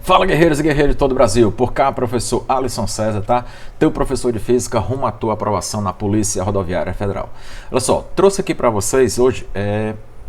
Fala, guerreiros e guerreiras de todo o Brasil, por cá, professor Alisson César, tá? Teu professor de física rumo à tua aprovação na Polícia Rodoviária Federal. Olha só, trouxe aqui para vocês hoje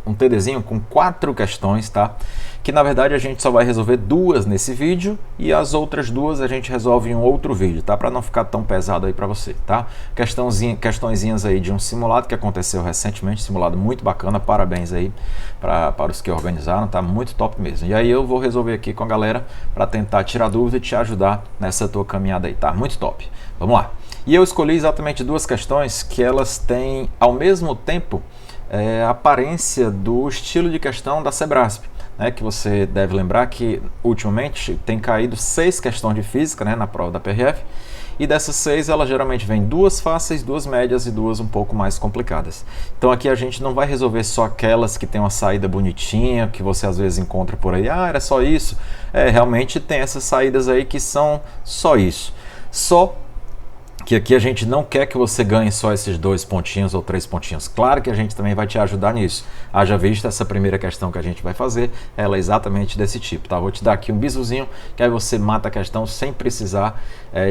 um TDzinho com 4 questões, tá? Que na verdade a gente só vai resolver 2 nesse vídeo e as outras 2 a gente resolve em um outro vídeo, tá? Para não ficar tão pesado aí para você, tá? Questõezinhas aí de um simulado que aconteceu recentemente, simulado muito bacana, parabéns aí para os que organizaram, tá? Muito top mesmo. E aí eu vou resolver aqui com a galera para tentar tirar dúvida e te ajudar nessa tua caminhada aí, tá? Muito top. Vamos lá. E eu escolhi exatamente 2 questões que elas têm ao mesmo tempo a aparência do estilo de questão da Sebrasp, né, que você deve lembrar que ultimamente tem caído 6 questões de física, né, na prova da PRF, e dessas 6 ela geralmente vem 2 fáceis, 2 médias e 2 um pouco mais complicadas. Então aqui a gente não vai resolver só aquelas que tem uma saída bonitinha, que você às vezes encontra por aí, era só isso. Realmente tem essas saídas aí que são só isso. Só que aqui a gente não quer que você ganhe só esses 2 pontinhos ou 3 pontinhos. Claro que a gente também vai te ajudar nisso. Haja vista essa primeira questão que a gente vai fazer, ela é exatamente desse tipo, tá? Vou te dar aqui um bisuzinho, que aí você mata a questão sem precisar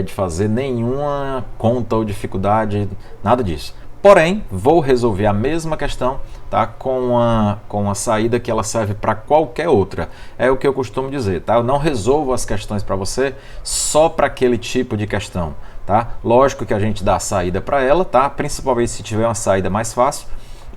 de fazer nenhuma conta ou dificuldade, nada disso. Porém, vou resolver a mesma questão, tá? com a saída que ela serve para qualquer outra. É o que eu costumo dizer, tá? Eu não resolvo as questões para você só para aquele tipo de questão, tá? Lógico que a gente dá a saída para ela, tá? Principalmente se tiver uma saída mais fácil,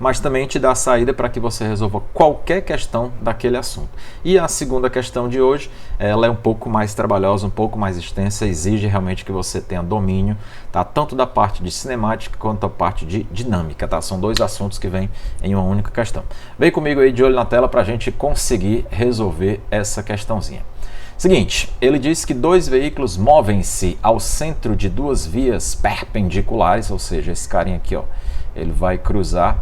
mas também te dá a saída para que você resolva qualquer questão daquele assunto. E a segunda questão de hoje, ela é um pouco mais trabalhosa, um pouco mais extensa, exige realmente que você tenha domínio, tá? Tanto da parte de cinemática quanto da parte de dinâmica, tá? São 2 assuntos que vêm em uma única questão. Vem comigo aí de olho na tela para a gente conseguir resolver essa questãozinha. Seguinte, ele diz que 2 veículos movem-se ao centro de 2 vias perpendiculares, ou seja, esse carinha aqui, ó, ele vai cruzar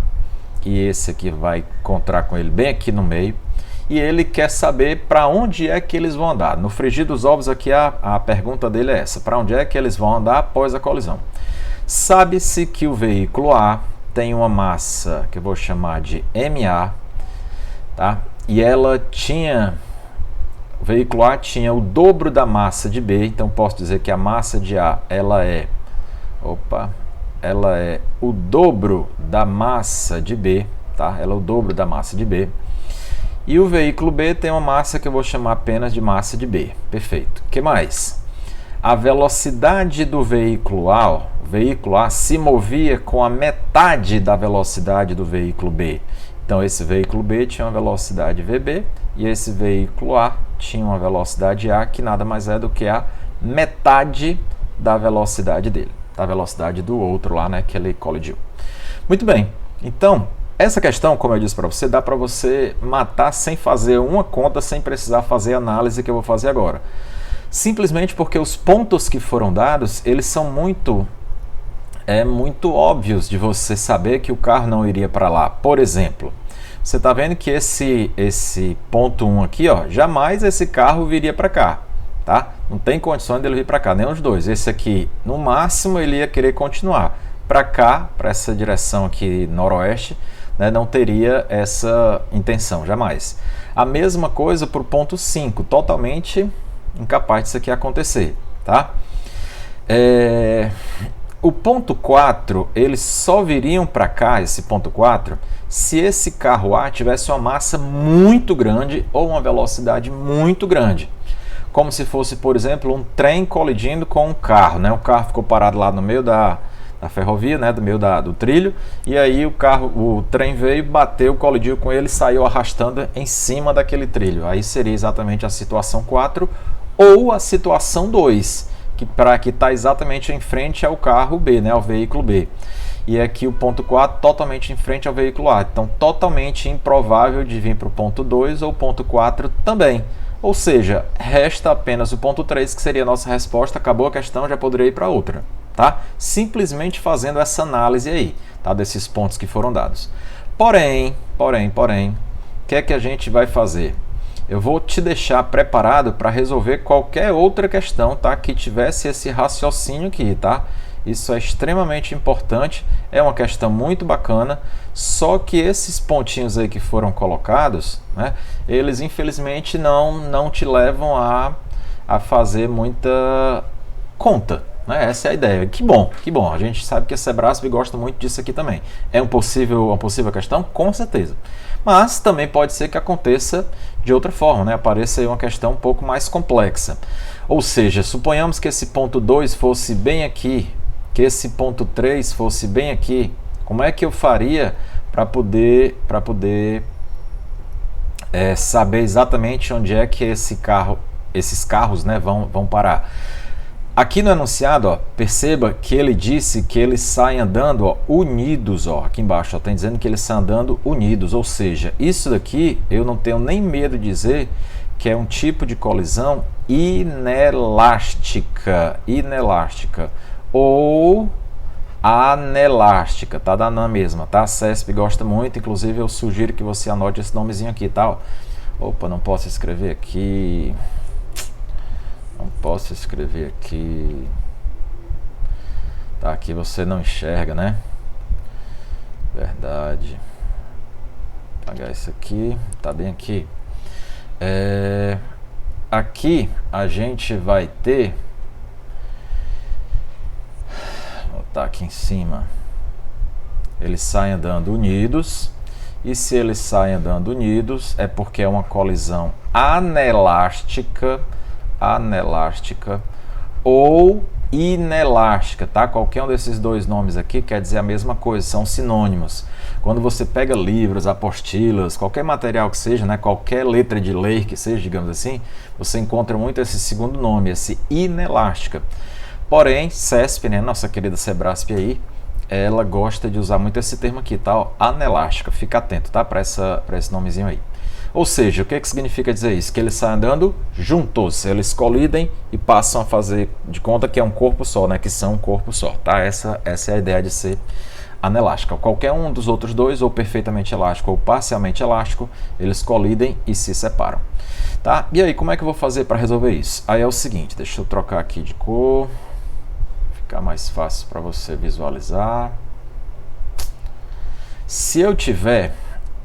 e esse aqui vai encontrar com ele bem aqui no meio, e ele quer saber para onde é que eles vão andar. No frigir dos ovos aqui a pergunta dele é essa: para onde é que eles vão andar após a colisão? Sabe-se que o veículo A tem uma massa que eu vou chamar de MA, tá? E o veículo A tinha o dobro da massa de B, então posso dizer que a massa de A ela é o dobro da massa de B, tá? Ela é o dobro da massa de B. E o veículo B tem uma massa que eu vou chamar apenas de massa de B. Perfeito. O que mais? A velocidade do veículo A, o veículo A se movia com a metade da velocidade do veículo B. Então esse veículo B tinha uma velocidade VB e esse veículo A tinha uma velocidade A, que nada mais é do que a metade da velocidade dele, da velocidade do outro lá, né, que ele colidiu. Muito bem, então essa questão, como eu disse para você, dá para você matar sem fazer uma conta, sem precisar fazer a análise que eu vou fazer agora. Simplesmente porque os pontos que foram dados, eles são muito óbvios de você saber que o carro não iria para lá. Por exemplo, você está vendo que esse ponto 1 aqui, ó, jamais esse carro viria para cá. Tá? Não tem condições dele vir para cá, nem os dois. Esse aqui, no máximo, ele ia querer continuar para cá, para essa direção aqui noroeste, né? Não teria essa intenção, jamais. A mesma coisa para o ponto 5, totalmente incapaz disso aqui acontecer, tá? O ponto 4, eles só viriam para cá, esse ponto 4, se esse carro A tivesse uma massa muito grande ou uma velocidade muito grande. Como se fosse, por exemplo, um trem colidindo com um carro, né? O carro ficou parado lá no meio da ferrovia, né? Do meio do trilho, e aí o trem veio, bateu, colidiu com ele, saiu arrastando em cima daquele trilho. Aí seria exatamente a situação 4 ou a situação 2, que está exatamente em frente ao carro B, né? Ao veículo B. E aqui o ponto 4 totalmente em frente ao veículo A. Então, totalmente improvável de vir para o ponto 2 ou ponto 4 também. Ou seja, resta apenas o ponto 3, que seria a nossa resposta. Acabou a questão, já poderia ir para outra, tá? Simplesmente fazendo essa análise aí, tá? Desses pontos que foram dados. Porém, o que é que a gente vai fazer? Eu vou te deixar preparado para resolver qualquer outra questão, tá? Que tivesse esse raciocínio aqui, tá? Isso é extremamente importante, é uma questão muito bacana, só que esses pontinhos aí que foram colocados, né, eles infelizmente não te levam a a fazer muita conta, né? Essa é a ideia. Que bom, que bom. A gente sabe que a Sebrasp gosta muito disso aqui também. É uma possível questão? Com certeza. Mas também pode ser que aconteça de outra forma, né? Apareça aí uma questão um pouco mais complexa. Ou seja, suponhamos que esse ponto 2 fosse bem aqui, que esse ponto 3 fosse bem aqui. Como é que eu faria para poder saber exatamente onde é que esses carros, né, vão parar? Aqui no enunciado, ó, perceba que ele disse que eles saem andando, ó, unidos, ó, aqui embaixo está dizendo que eles saem andando unidos, ou seja, isso daqui eu não tenho nem medo de dizer que é um tipo de colisão inelástica ou anelástica, tá dando na mesma, tá? A CESP gosta muito, inclusive eu sugiro que você anote esse nomezinho aqui, tá? Opa, não posso escrever aqui. Não posso escrever aqui. Tá, aqui você não enxerga, né? Verdade. Vou apagar isso aqui. Tá bem aqui. Aqui a gente vai ter. Vou botar aqui em cima. Eles saem andando unidos. E se eles saem andando unidos, é porque é uma colisão anelástica ou inelástica, tá? Qualquer um desses dois nomes aqui quer dizer a mesma coisa, são sinônimos. Quando você pega livros, apostilas, qualquer material que seja, né, qualquer letra de lei que seja, digamos assim, você encontra muito esse segundo nome, esse inelástica. Porém, CESP, né, nossa querida Sebrasp aí, ela gosta de usar muito esse termo aqui, tá? Anelástica, fica atento, tá? Para esse nomezinho aí. Ou seja, o que significa dizer isso? Que eles saem andando juntos, eles colidem e passam a fazer de conta que é um corpo só, né? Que são um corpo só, tá? Essa é a ideia de ser anelástica. Qualquer um dos outros dois, ou perfeitamente elástico ou parcialmente elástico, eles colidem e se separam, tá? E aí, como é que eu vou fazer para resolver isso? Aí é o seguinte, deixa eu trocar aqui de cor, ficar mais fácil para você visualizar. Se eu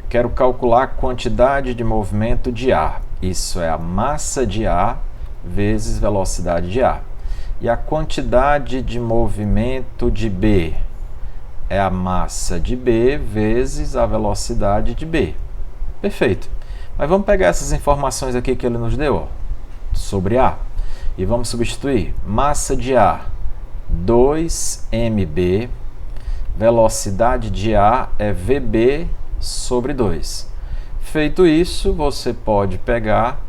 quero calcular a quantidade de movimento de A. Isso é a massa de A vezes velocidade de A. E a quantidade de movimento de B é a massa de B vezes a velocidade de B. Perfeito. Mas vamos pegar essas informações aqui que ele nos deu, ó, sobre A, e vamos substituir. Massa de A, 2mB. Velocidade de A é VB sobre 2. Feito isso, você pode pegar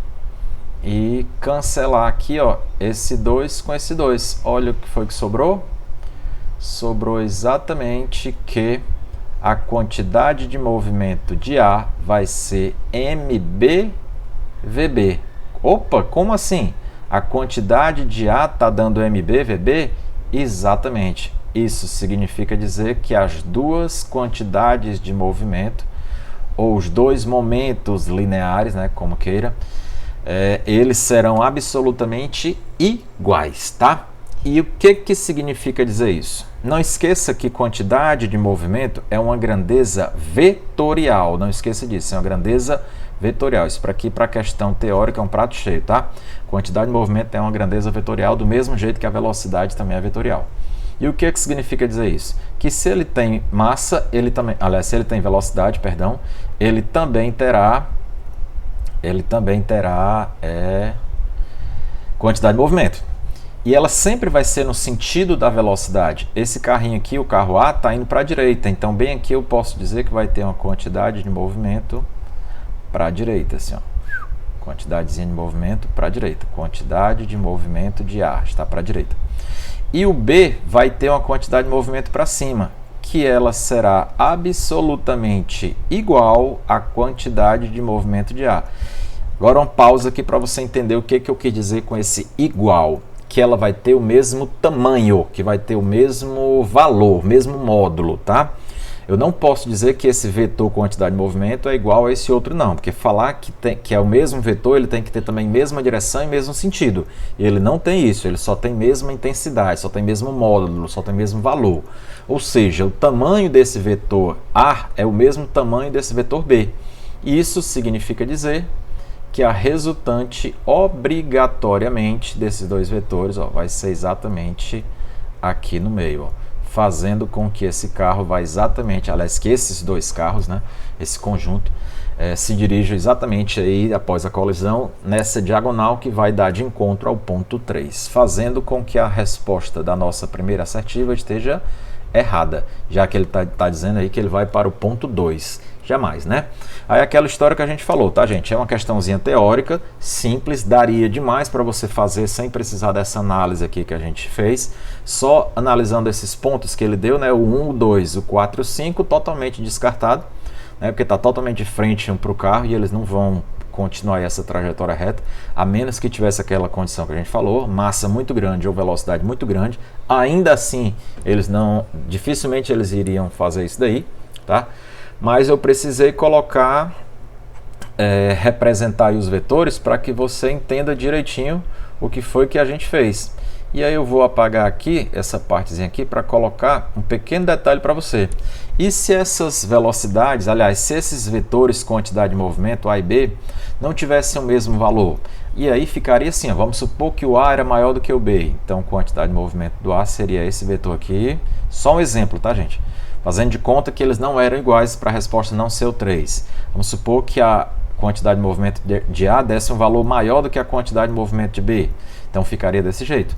e cancelar aqui, ó, esse 2 com esse 2. Olha o que foi que sobrou. Sobrou exatamente que a quantidade de movimento de A vai ser MB VB. Opa, como assim? A quantidade de A está dando MB VB? Exatamente. Isso significa dizer que as duas quantidades de movimento, ou os dois momentos lineares, né, como queira, eles serão absolutamente iguais, tá? E o que significa dizer isso? Não esqueça que quantidade de movimento é uma grandeza vetorial, não esqueça disso, é uma grandeza vetorial. Isso para aqui, para a questão teórica, é um prato cheio, tá? Quantidade de movimento é uma grandeza vetorial, do mesmo jeito que a velocidade também é vetorial. E o que significa dizer isso? Que se ele tem massa, se ele tem velocidade, perdão, ele também terá quantidade de movimento. E ela sempre vai ser no sentido da velocidade. Esse carrinho aqui, o carro A, está indo para a direita. Então, bem aqui eu posso dizer que vai ter uma quantidade de movimento para a direita, assim, ó. Quantidadezinha de movimento para a direita. Quantidade de movimento de A está para a direita. E o B vai ter uma quantidade de movimento para cima, que ela será absolutamente igual à quantidade de movimento de A. Agora uma pausa aqui para você entender o que eu quis dizer com esse igual. Que ela vai ter o mesmo tamanho, que vai ter o mesmo valor, mesmo módulo, tá? Eu não posso dizer que esse vetor quantidade de movimento é igual a esse outro, não, porque falar que é o mesmo vetor, ele tem que ter também mesma direção e mesmo sentido. E ele não tem isso, ele só tem mesma intensidade, só tem mesmo módulo, só tem mesmo valor. Ou seja, o tamanho desse vetor A é o mesmo tamanho desse vetor B. Isso significa dizer que a resultante obrigatoriamente desses dois vetores, ó, vai ser exatamente aqui no meio, ó, fazendo com que esse carro vá exatamente, aliás, que esses dois carros, né, esse conjunto, se dirija exatamente aí após a colisão nessa diagonal que vai dar de encontro ao ponto 3, fazendo com que a resposta da nossa primeira assertiva esteja errada, já que ele tá dizendo aí que ele vai para o ponto 2, jamais, né? Aí aquela história que a gente falou, tá, gente? É uma questãozinha teórica, simples, daria demais para você fazer sem precisar dessa análise aqui que a gente fez, só analisando esses pontos que ele deu, né? O 1, o 2, o 4 e o 5, totalmente descartado, né? Porque está totalmente de frente um para o carro e eles não vão continuar essa trajetória reta, a menos que tivesse aquela condição que a gente falou, massa muito grande ou velocidade muito grande. Ainda assim, dificilmente eles iriam fazer isso daí, tá? Mas eu precisei colocar, representar aí os vetores para que você entenda direitinho o que foi que a gente fez. E aí eu vou apagar aqui essa partezinha aqui para colocar um pequeno detalhe para você. E se essas velocidades, aliás, se esses vetores quantidade de movimento A e B não tivessem o mesmo valor, e aí ficaria assim, ó, vamos supor que o A era maior do que o B, então quantidade de movimento do A seria esse vetor aqui, só um exemplo, tá, gente? Fazendo de conta que eles não eram iguais para a resposta não ser o 3. Vamos supor que a quantidade de movimento de A desse um valor maior do que a quantidade de movimento de B, então ficaria desse jeito.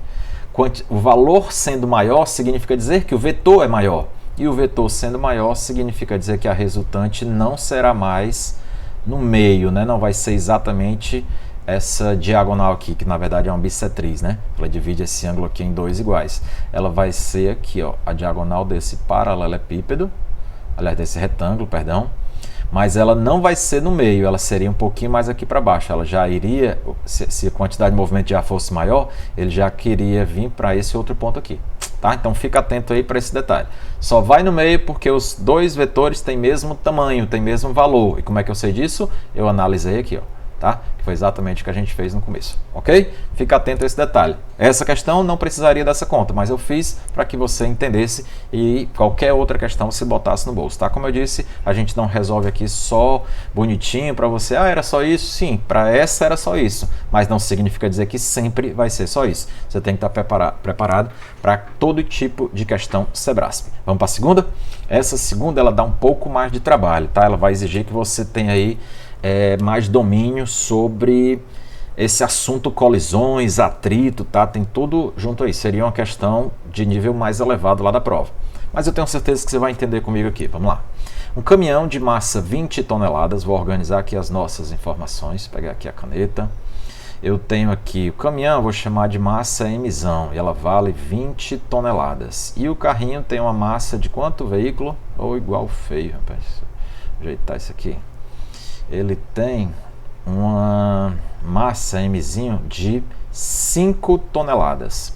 O valor sendo maior significa dizer que o vetor é maior. E o vetor sendo maior significa dizer que a resultante não será mais no meio, né? Não vai ser exatamente essa diagonal aqui, que na verdade é uma bissetriz, né? Ela divide esse ângulo aqui em dois iguais. Ela vai ser aqui, ó, a diagonal desse paralelepípedo, aliás, desse retângulo, perdão. Mas ela não vai ser no meio, ela seria um pouquinho mais aqui para baixo. Ela já iria, se a quantidade de movimento já fosse maior, ele já queria vir para esse outro ponto aqui. Tá? Então fica atento aí para esse detalhe. Só vai no meio porque os dois vetores têm mesmo tamanho, têm mesmo valor. E como é que eu sei disso? Eu analisei aqui, ó. Tá? Que foi exatamente o que a gente fez no começo, ok? Fica atento a esse detalhe. Essa questão não precisaria dessa conta, mas eu fiz para que você entendesse e qualquer outra questão se botasse no bolso, tá? Como eu disse, a gente não resolve aqui só bonitinho para você, era só isso? Sim, para essa era só isso, mas não significa dizer que sempre vai ser só isso. Você tem que estar preparado para todo tipo de questão Sebrasp. Vamos para a segunda? Essa segunda, ela dá um pouco mais de trabalho, tá? Ela vai exigir que você tenha aí mais domínio sobre esse assunto colisões, atrito, tá? Tem tudo junto aí. Seria uma questão de nível mais elevado lá da prova. Mas eu tenho certeza que você vai entender comigo aqui. Vamos lá. Um caminhão de massa 20 toneladas. Vou organizar aqui as nossas informações. Pegar aqui a caneta. Eu tenho aqui o caminhão, vou chamar de massa Mzão. E ela vale 20 toneladas. E o carrinho tem uma massa de quanto veículo? Ou igual feio, rapaz. Vou ajeitar isso aqui. Ele tem uma massa Mzinho de 5 toneladas.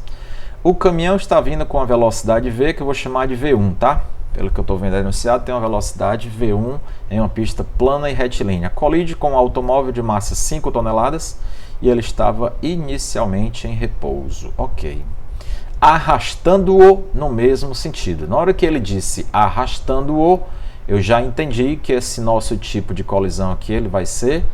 O caminhão está vindo com a velocidade V, que eu vou chamar de V1, tá? Pelo que eu estou vendo anunciado, tem uma velocidade V1 em uma pista plana e retilínea. Colide com um automóvel de massa 5 toneladas e ele estava inicialmente em repouso. Ok. Arrastando-o no mesmo sentido. Na hora que ele disse arrastando-o, eu já entendi que esse nosso tipo de colisão aqui ele vai ser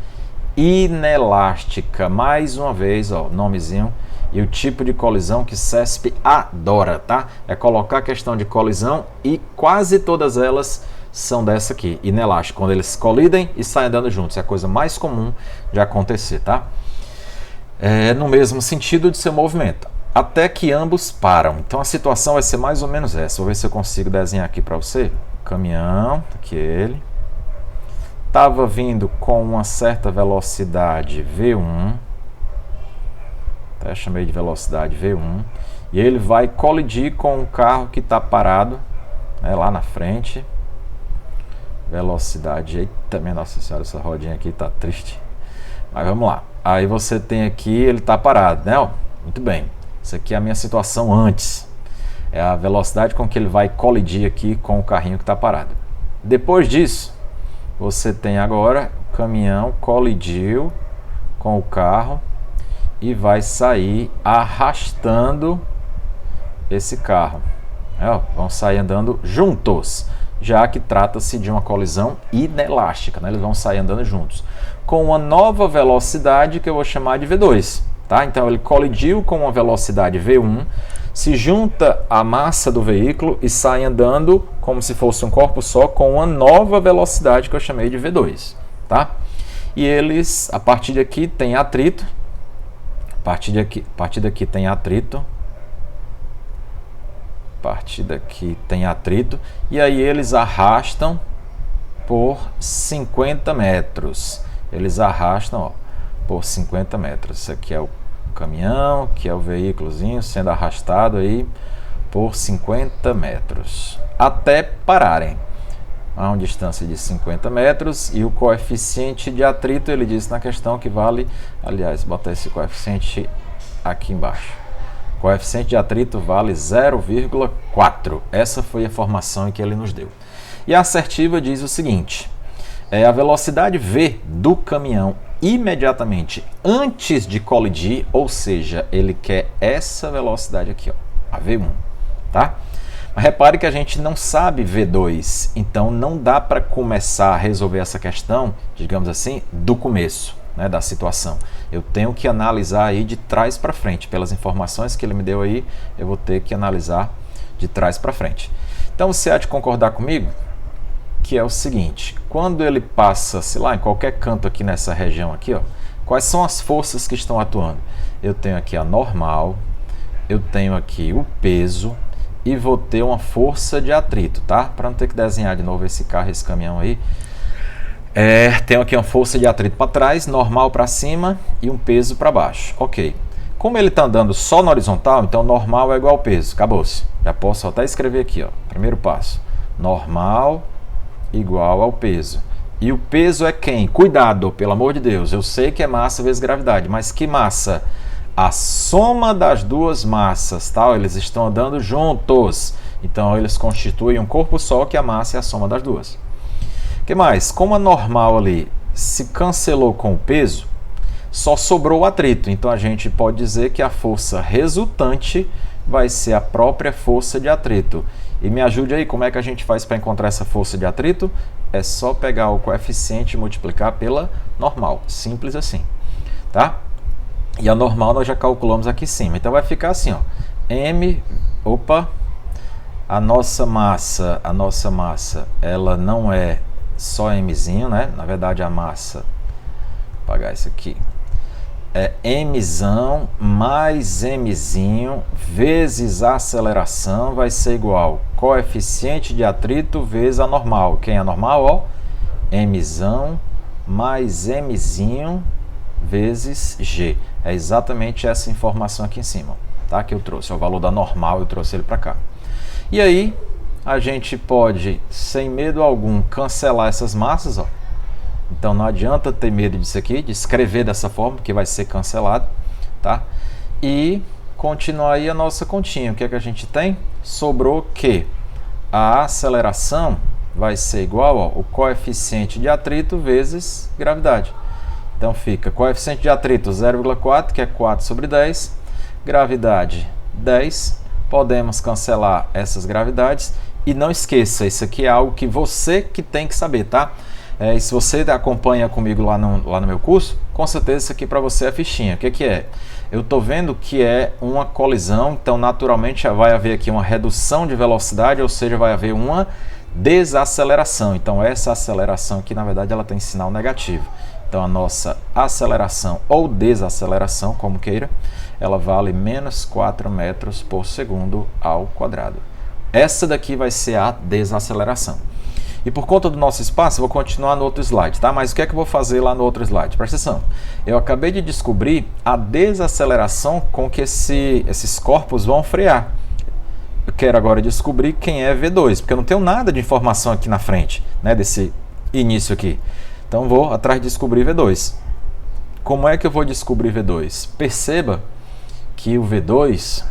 inelástica. Mais uma vez, ó, nomezinho e o tipo de colisão que CESP adora, tá? É colocar a questão de colisão e quase todas elas são dessa aqui, inelástica, quando eles colidem e saem andando juntos. É a coisa mais comum de acontecer, tá? No mesmo sentido de seu movimento, até que ambos param. Então a situação vai ser mais ou menos essa. Vou ver se eu consigo desenhar aqui para você. Caminhão, aqui ele estava vindo com uma certa velocidade V1, até chamei de velocidade V1, e ele vai colidir com um carro que está parado, né, lá na frente. Velocidade, eita minha Nossa Senhora, essa rodinha aqui está triste, mas vamos lá. Aí você tem aqui, ele está parado, né? Ó, muito bem, isso aqui é a minha situação antes. É a velocidade com que ele vai colidir aqui com o carrinho que está parado. Depois disso, você tem agora o caminhão colidiu com o carro e vai sair arrastando esse carro. Vão sair andando juntos. já que trata-se de uma colisão inelástica, né? Eles vão sair andando juntos, com uma nova velocidade que eu vou chamar de V2. Tá? Então ele colidiu com uma velocidade V1, se junta à massa do veículo e sai andando como se fosse um corpo só com uma nova velocidade que eu chamei de V2. Tá? E eles, a partir daqui, tem atrito. A partir daqui tem atrito. A partir daqui tem atrito. E aí eles arrastam por 50 metros. Eles arrastam, ó, por 50 metros. Isso aqui é o caminhão, que é o veículozinho sendo arrastado aí por 50 metros. Até pararem. A uma distância de 50 metros. E o coeficiente de atrito, ele disse na questão que vale... Aliás, botar esse coeficiente aqui embaixo. O coeficiente de atrito vale 0,4. Essa foi a informação que ele nos deu. E a assertiva diz o seguinte: a velocidade V do caminhão imediatamente antes de colidir, ou seja, ele quer essa velocidade aqui, ó, a V1, tá? Mas repare que a gente não sabe V2, então não dá para começar a resolver essa questão, digamos assim, do começo, né, da situação. Eu tenho que analisar aí de trás para frente. Pelas informações que ele me deu aí, eu vou ter que analisar de trás para frente. Então você há de concordar comigo que é o seguinte: quando ele passa, sei lá, em qualquer canto aqui nessa região aqui, ó, quais são as forças que estão atuando? Eu tenho aqui a normal, eu tenho aqui o peso e vou ter uma força de atrito, tá? Para não ter que desenhar de novo esse carro, esse caminhão aí. Tenho aqui uma força de atrito para trás, normal para cima e um peso para baixo. Ok. Como ele está andando só na horizontal, então normal é igual ao peso. Acabou-se. Já posso até escrever aqui, ó. Primeiro passo. Normal igual ao peso. E o peso é quem? Cuidado, pelo amor de Deus. Eu sei que é massa vezes gravidade, mas que massa? A soma das duas massas, tá? Eles estão andando juntos. Então eles constituem um corpo só, que a massa é a soma das duas. O que mais? Como a normal ali se cancelou com o peso, só sobrou o atrito. Então a gente pode dizer que a força resultante vai ser a própria força de atrito. E me ajude aí, como é que a gente faz para encontrar essa força de atrito? É só pegar o coeficiente e multiplicar pela normal. Simples assim, tá? E a normal nós já calculamos aqui em cima. Então vai ficar assim, ó. A nossa massa, ela não é só mzinho, né? Na verdade a massa, vou apagar isso aqui. É mzão mais mzinho vezes a aceleração vai ser igual coeficiente de atrito vezes a normal. Quem é a normal? Ó, mzão mais mzinho vezes g. É exatamente essa informação aqui em cima, tá? Que eu trouxe. O valor da normal, eu trouxe ele para cá. E aí, a gente pode, sem medo algum, cancelar essas massas, ó. Então não adianta ter medo disso aqui, de escrever dessa forma, que vai ser cancelado, tá? E continuar aí a nossa continha. O que é que a gente tem? Sobrou que a aceleração vai ser igual, ó, o coeficiente de atrito vezes gravidade. Então fica coeficiente de atrito 0,4, que é 4 sobre 10, gravidade 10. Podemos cancelar essas gravidades. E não esqueça, isso aqui é algo que você que tem que saber, tá? E se você acompanha comigo lá no meu curso, com certeza isso aqui para você é fichinha. O que que é? Eu estou vendo que é uma colisão, então naturalmente vai haver aqui uma redução de velocidade, ou seja, vai haver uma desaceleração. Então essa aceleração aqui, na verdade, ela tem sinal negativo. Então a nossa aceleração ou desaceleração, como queira, ela vale menos 4 metros por segundo ao quadrado. Essa daqui vai ser a desaceleração. E por conta do nosso espaço, eu vou continuar no outro slide, tá? Mas o que é que eu vou fazer lá no outro slide? Presta atenção. Eu acabei de descobrir a desaceleração com que esses corpos vão frear. Eu quero agora descobrir quem é V2, porque eu não tenho nada de informação aqui na frente, né, desse início aqui. Então vou atrás de descobrir V2. Como é que eu vou descobrir V2? Perceba que o V2,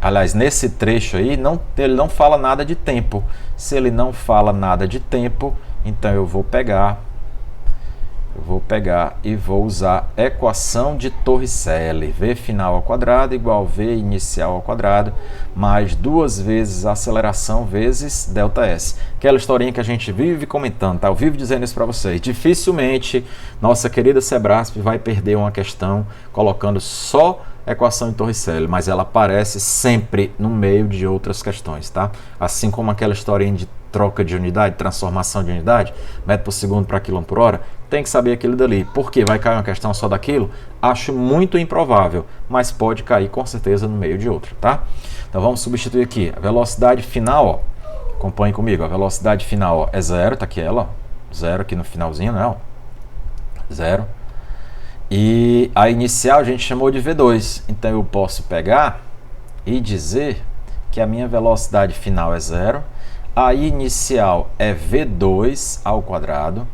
aliás, nesse trecho aí, ele não fala nada de tempo. Se ele não fala nada de tempo, então eu vou pegar eu vou pegar e vou usar equação de Torricelli. V final ao quadrado igual V inicial ao quadrado, mais 2 vezes a aceleração vezes ΔS. Aquela historinha que a gente vive comentando, tá? Eu vivo dizendo isso para vocês. Dificilmente nossa querida Sebrasp vai perder uma questão colocando só equação de Torricelli, mas ela aparece sempre no meio de outras questões, tá? Assim como aquela historinha de troca de unidade, transformação de unidade, metro por segundo para quilômetro por hora, tem que saber aquilo dali. Por que vai cair uma questão só daquilo? Acho muito improvável, mas pode cair com certeza no meio de outra, tá? Então vamos substituir aqui. A velocidade final, ó, acompanhe comigo, a velocidade final, ó, é zero, tá aqui ela, ó, zero aqui no finalzinho, né, ó, zero. E a inicial a gente chamou de V2, então eu posso pegar e dizer que a minha velocidade final é zero, a inicial é V2 ao quadrado,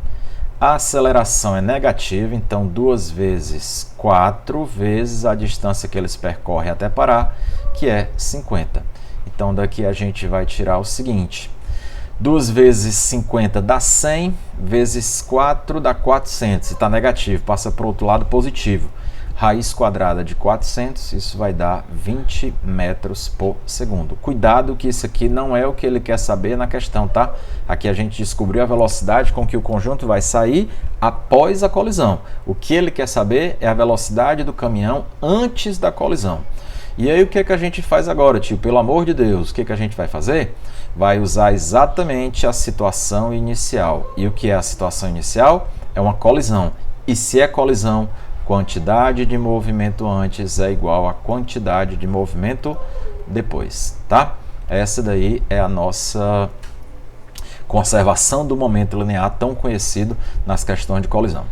a aceleração é negativa, então 2 vezes 4 vezes a distância que eles percorrem até parar, que é 50. Então daqui a gente vai tirar o seguinte, 2 vezes 50 dá 100, vezes 4 dá 400, está negativo, passa para o outro lado positivo. Raiz quadrada de 400, isso vai dar 20 metros por segundo. Cuidado que isso aqui não é o que ele quer saber na questão, tá? Aqui a gente descobriu a velocidade com que o conjunto vai sair após a colisão. O que ele quer saber é a velocidade do caminhão antes da colisão. E aí o que é que a gente faz agora, tio? Pelo amor de Deus, o que é que a gente vai fazer? Vai usar exatamente a situação inicial. E o que é a situação inicial? É uma colisão. E se é colisão, quantidade de movimento antes é igual a quantidade de movimento depois, tá? Essa daí é a nossa conservação do momento linear, tão conhecido nas questões de colisão.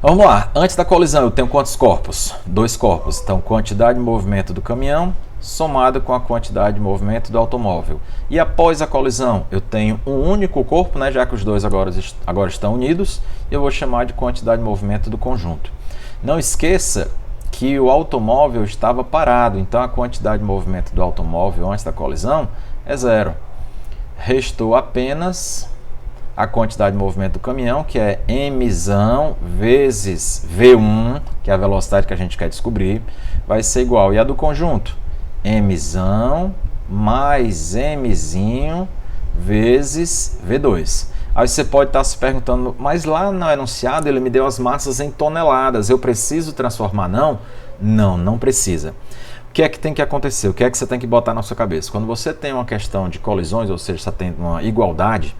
Vamos lá, antes da colisão eu tenho quantos corpos? 2 corpos, então quantidade de movimento do caminhão somado com a quantidade de movimento do automóvel. E após a colisão eu tenho um único corpo, né, já que os dois agora estão unidos, eu vou chamar de quantidade de movimento do conjunto. Não esqueça que o automóvel estava parado, então a quantidade de movimento do automóvel antes da colisão é zero. Restou apenas a quantidade de movimento do caminhão, que é mzão vezes V1, que é a velocidade que a gente quer descobrir, vai ser igual. E a do conjunto? Mzão mais mzinho vezes V2. Aí você pode estar se perguntando, mas lá no enunciado ele me deu as massas em toneladas, eu preciso transformar? Não? Não, não precisa. O que é que tem que acontecer? O que é que você tem que botar na sua cabeça? Quando você tem uma questão de colisões, ou seja, você tem uma igualdade,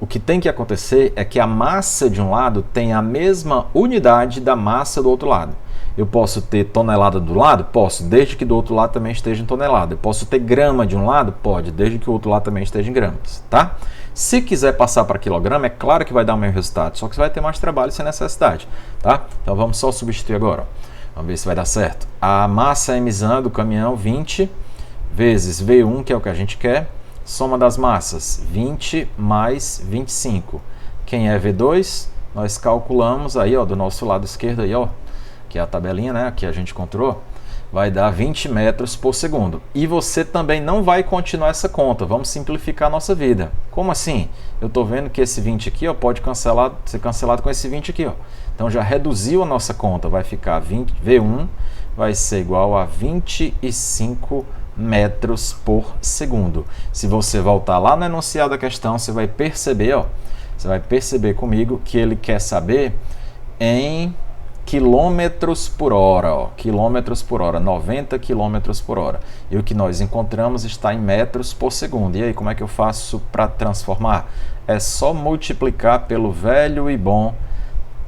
o que tem que acontecer é que a massa de um lado tem a mesma unidade da massa do outro lado. Eu posso ter tonelada do lado? Posso, desde que do outro lado também esteja em tonelada. Eu posso ter grama de um lado? Pode, desde que o outro lado também esteja em gramas, tá? Se quiser passar para quilograma, é claro que vai dar o mesmo resultado, só que você vai ter mais trabalho sem necessidade, tá? Então vamos só substituir agora, ó. Vamos ver se vai dar certo. A massa mzã do caminhão, 20, vezes V1, que é o que a gente quer, soma das massas, 20 mais 25. Quem é V2? Nós calculamos aí, ó, do nosso lado esquerdo aí, ó, que é a tabelinha, né, que a gente encontrou, vai dar 20 metros por segundo. E você também não vai continuar essa conta, vamos simplificar a nossa vida. Como assim? Eu estou vendo que esse 20 aqui, ó, pode ser cancelado com esse 20 aqui, ó. Então já reduziu a nossa conta, vai ficar 20, V1 vai ser igual a 25 metros por segundo. Se você voltar lá no enunciado da questão, você vai perceber, ó, você vai perceber comigo que ele quer saber em quilômetros por hora, ó, quilômetros por hora, 90 quilômetros por hora. E o que nós encontramos está em metros por segundo. E aí, como é que eu faço para transformar? É só multiplicar pelo velho e bom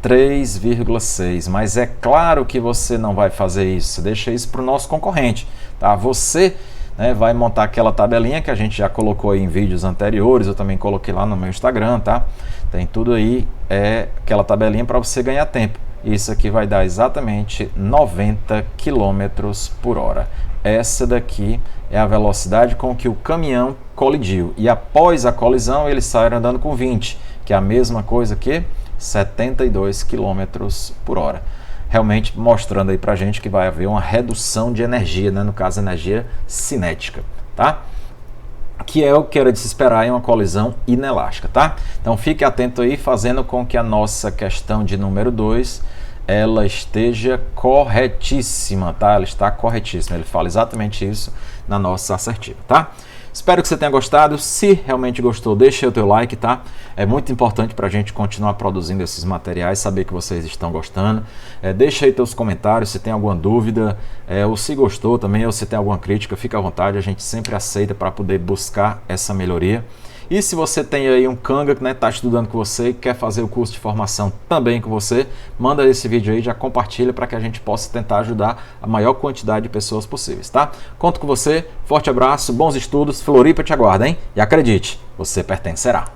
3,6. Mas é claro que você não vai fazer isso, você deixa isso para o nosso concorrente, tá? Você, né, vai montar aquela tabelinha que a gente já colocou aí em vídeos anteriores, eu também coloquei lá no meu Instagram, tá? Tem tudo aí, é aquela tabelinha para você ganhar tempo. Isso aqui vai dar exatamente 90 km por hora. Essa daqui é a velocidade com que o caminhão colidiu. E após a colisão, eles saíram andando com 20, que é a mesma coisa que 72 km por hora. Realmente mostrando aí pra gente que vai haver uma redução de energia, né? No caso, energia cinética, tá? que é o que era de se esperar em uma colisão inelástica, tá? Então fique atento aí, fazendo com que a nossa questão de número 2 ela esteja corretíssima, tá? Ela está corretíssima, ele fala exatamente isso na nossa assertiva, tá? Espero que você tenha gostado. Se realmente gostou, deixa aí o teu like, tá? É muito importante para a gente continuar produzindo esses materiais, saber que vocês estão gostando. Deixa aí teus comentários, se tem alguma dúvida, ou se gostou também, ou se tem alguma crítica, fica à vontade, a gente sempre aceita para poder buscar essa melhoria. E se você tem aí um canga que está estudando com você e quer fazer o curso de formação também com você, manda esse vídeo aí, já compartilha para que a gente possa tentar ajudar a maior quantidade de pessoas possíveis, tá? Conto com você, forte abraço, bons estudos, Floripa te aguarda, hein? E acredite, você pertencerá.